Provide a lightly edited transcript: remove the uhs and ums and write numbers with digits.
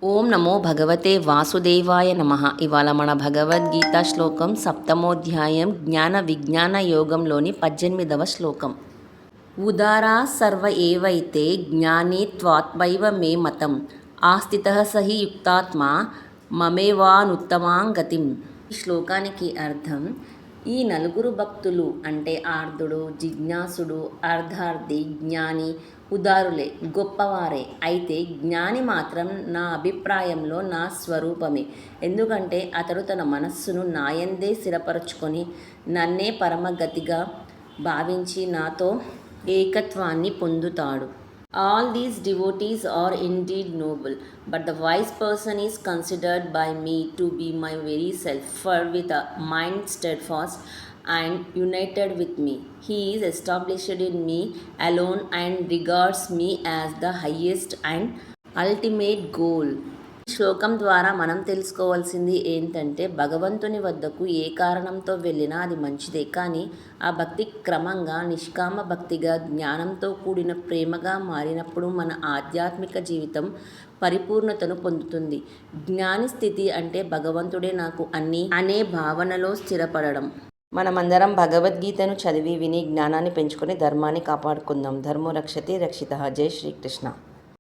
ఓం నమో భగవతే వాసుదేవాయ నమ. ఇవాళ మన భగవద్గీత శ్లోకం 7వ అధ్యాయం జ్ఞాన విజ్ఞాన యోగంలోని 18వ శ్లోకం. ఉదారా సర్వ ఏవైతే జ్ఞాని త్వాత్మైవ మే మతం ఆస్థితః సహి యుక్తాత్మా మమేవానుత్తమాం గతిం. ఈ శ్లోకానికి అర్థం, ఈ నలుగురు భక్తులు అంటే ఆర్ధుడు, జిజ్ఞాసుడు, అర్ధార్థి, జ్ఞాని ఉదారులే, గొప్పవారే. అయితే జ్ఞాని మాత్రం నా అభిప్రాయంలో నా స్వరూపమే. ఎందుకంటే అతడు తన మనస్సును నాయందే స్థిరపరచుకొని నన్నే పరమగతిగా భావించి నాతో ఏకత్వాన్ని పొందుతాడు. All these devotees are indeed noble, but the wise person is considered by me to be my very self, for with a mind steadfast and united with me, he is established in me alone and regards me as the highest and ultimate goal. ఈ శ్లోకం ద్వారా మనం తెలుసుకోవాల్సింది ఏంటంటే, భగవంతుని వద్దకు ఏ కారణంతో వెళ్ళినా అది మంచిదే, కానీ ఆ భక్తి క్రమంగా నిష్కామ భక్తిగా జ్ఞానంతో కూడిన ప్రేమగా మారినప్పుడు మన ఆధ్యాత్మిక జీవితం పరిపూర్ణతను పొందుతుంది. జ్ఞాని స్థితి అంటే భగవంతుడే నాకు అన్నీ అనే భావనలో స్థిరపడడం. మనమందరం భగవద్గీతను చదివి విని జ్ఞానాన్ని పెంచుకొని ధర్మాన్ని కాపాడుకుందాం. ధర్మో రక్షతి రక్షితః. జై శ్రీకృష్ణ.